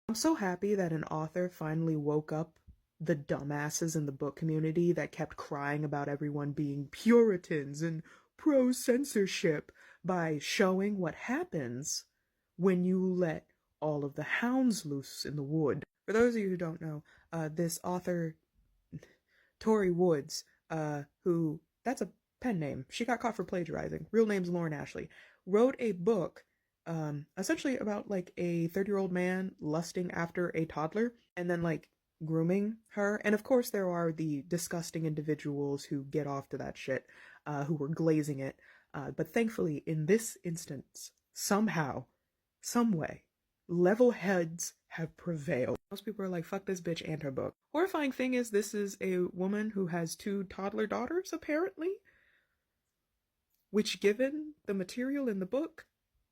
I'm so happy that an author finally woke up the dumbasses in the book community that kept crying about everyone being Puritans and pro-censorship by showing what happens when you let all of the hounds loose in the wood. For those of you who don't know, this author, Tori Woods, who, that's a pen name. She got caught for plagiarizing. Real name's Lauren Ashley. Wrote a book essentially about like a 30-year-old man lusting after a toddler and then like grooming her. And of course there are the disgusting individuals who get off to that shit, who were glazing it. But thankfully in this instance, somehow, some way, level heads have prevailed. Most people are like, fuck this bitch and her book. Horrifying thing is, this is a woman who has 2 toddler daughters, apparently. Which, given the material in the book,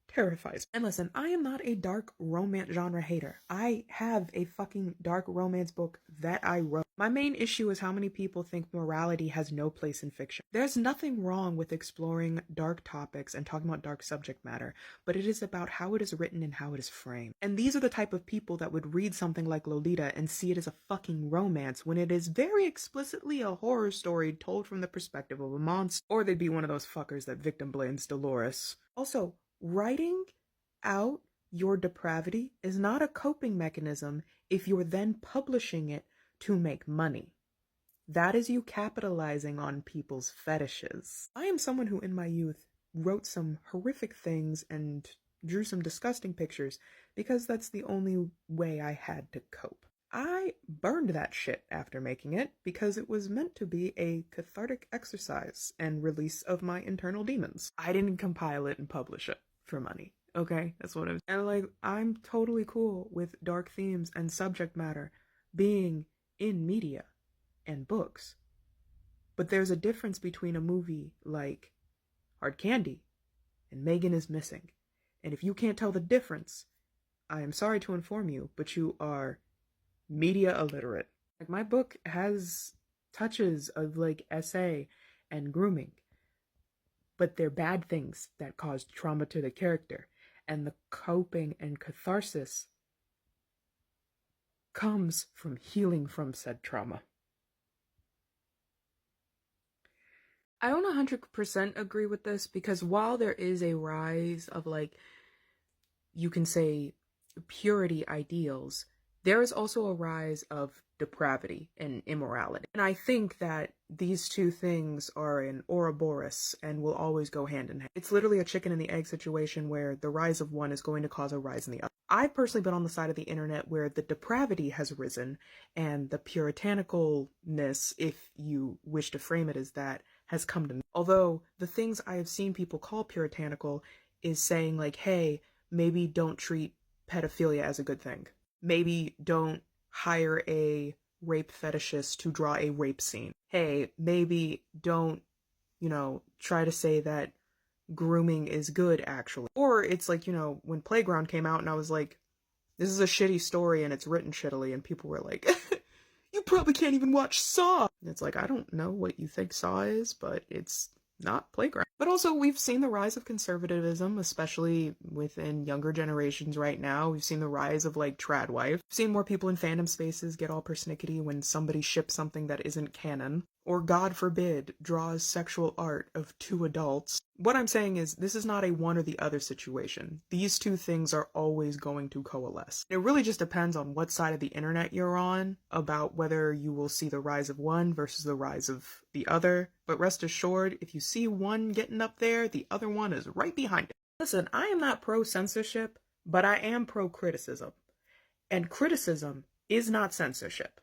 terrifies. And listen, I am not a dark romance genre hater. I have a fucking dark romance book that I wrote. My main issue is how many people think morality has no place in fiction. There's nothing wrong with exploring dark topics and talking about dark subject matter, but it is about how it is written and how it is framed. And these are the type of people that would read something like Lolita and see it as a fucking romance when it is very explicitly a horror story told from the perspective of a monster. Or they'd be one of those fuckers that victim blames Dolores. Also, writing out your depravity is not a coping mechanism if you're then publishing it to make money. That is you capitalizing on people's fetishes. I am someone who in my youth wrote some horrific things and drew some disgusting pictures because that's the only way I had to cope. I burned that shit after making it because it was meant to be a cathartic exercise and release of my internal demons. I didn't compile it and publish it for money. Okay, that's what it was. And like, I'm totally cool with dark themes and subject matter being in media and books. But there's a difference between a movie like Hard Candy and Megan is Missing. And if you can't tell the difference, I am sorry to inform you, but you are media illiterate. Like, my book has touches of like SA and grooming, but they're bad things that caused trauma to the character, and the coping and catharsis comes from healing from said trauma. I don't 100% agree with this because while there is a rise of, like, you can say purity ideals, there is also a rise of depravity and immorality. And I think that these two things are an Ouroboros and will always go hand in hand. It's literally a chicken and the egg situation where the rise of one is going to cause a rise in the other. I've personally been on the side of the internet where the depravity has risen and the puritanicalness, if you wish to frame it as that, has come to me. Although the things I have seen people call puritanical is saying like, hey, maybe don't treat pedophilia as a good thing. Maybe don't hire a rape fetishist to draw a rape scene. Hey, maybe don't, try to say that grooming is good, actually. Or it's like, when Playground came out and I was like, this is a shitty story and it's written shittily, and people were like, you probably can't even watch Saw. And it's like, I don't know what you think Saw is, but it's not Playground. But also, we've seen the rise of conservatism, especially within younger generations right now. We've seen the rise of, like, tradwife. We've seen more people in fandom spaces get all persnickety when somebody ships something that isn't canon. Or, God forbid, draws sexual art of 2 adults. What I'm saying is, this is not a one or the other situation. These two things are always going to coalesce. It really just depends on what side of the internet you're on about whether you will see the rise of one versus the rise of the other. But rest assured, if you see one getting up there, the other one is right behind it. Listen, I am not pro-censorship, but I am pro-criticism. And criticism is not censorship.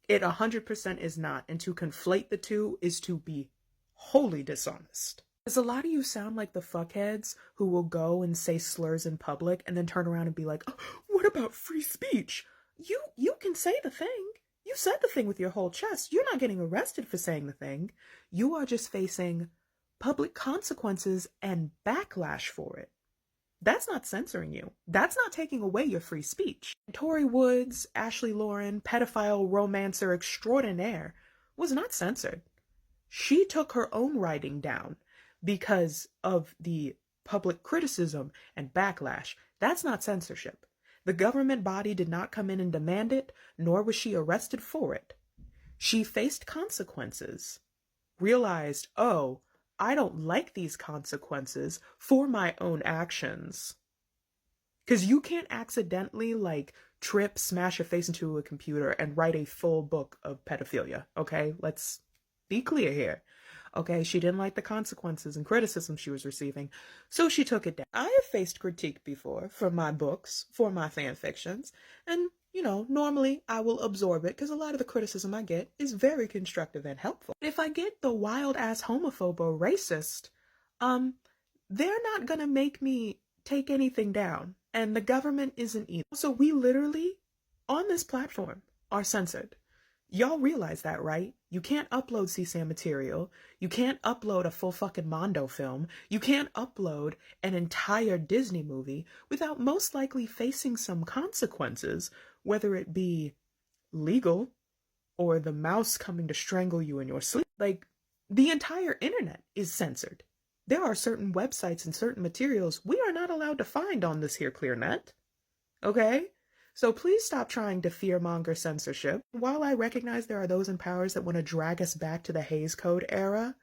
It 100% is not, and to conflate the two is to be wholly dishonest. Because a lot of you sound like the fuckheads who will go and say slurs in public and then turn around and be like, oh, what about free speech? You can say the thing. You said the thing with your whole chest. You're not getting arrested for saying the thing. You are just facing public consequences and backlash for it. That's not censoring you. That's not taking away your free speech. Tori Woods, Ashley Lauren, pedophile romancer extraordinaire, was not censored. She took her own writing down because of the public criticism and backlash. That's not censorship. The government body did not come in and demand it, nor was she arrested for it. She faced consequences, realized, oh, I don't like these consequences for my own actions. Because you can't accidentally, like, trip, smash your face into a computer, and write a full book of pedophilia, okay? Let's be clear here. Okay, she didn't like the consequences and criticism she was receiving, so she took it down. I have faced critique before for my books, for my fan fictions, and, you know, normally I will absorb it because a lot of the criticism I get is very constructive and helpful. If I get the wild-ass homophobe or racist, they're not gonna make me take anything down, and the government isn't either. So we literally, on this platform, are censored. Y'all realize that, right? You can't upload CSAM material. You can't upload a full fucking Mondo film. You can't upload an entire Disney movie without most likely facing some consequences, whether it be legal or the mouse coming to strangle you in your sleep. Like, the entire internet is censored. There are certain websites and certain materials we are not allowed to find on this here clear net. Okay? So please stop trying to fearmonger censorship. While I recognize there are those in powers that want to drag us back to the Hays Code era,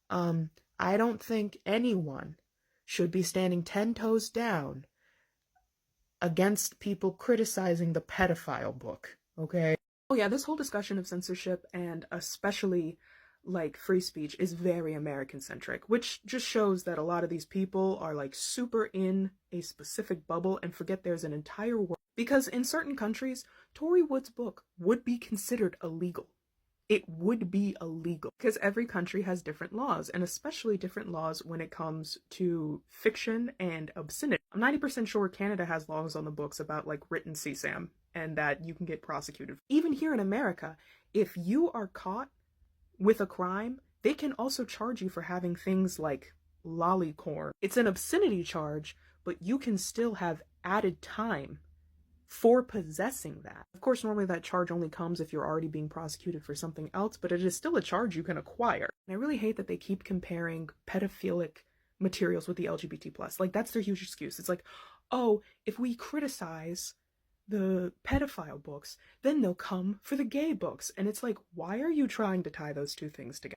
I don't think anyone should be standing 10 toes down against people criticizing the pedophile book, okay? Oh yeah, this whole discussion of censorship and especially like free speech is very American centric, which just shows that a lot of these people are like super in a specific bubble and forget there's an entire world. Because in certain countries, Tory Wood's book would be considered illegal. It would be illegal because every country has different laws, and especially different laws when it comes to fiction and obscenity. I'm 90% sure Canada has laws on the books about like written CSAM and that you can get prosecuted. Even here in America, if you are caught with a crime, they can also charge you for having things like lollycorn. It's an obscenity charge, but you can still have added time for possessing that. Of course, normally that charge only comes if you're already being prosecuted for something else, but it is still a charge you can acquire. And I really hate that they keep comparing pedophilic materials with the LGBT+. Like, that's their huge excuse. It's like, oh, if we criticize the pedophile books, then they'll come for the gay books. And it's like, why are you trying to tie those two things together?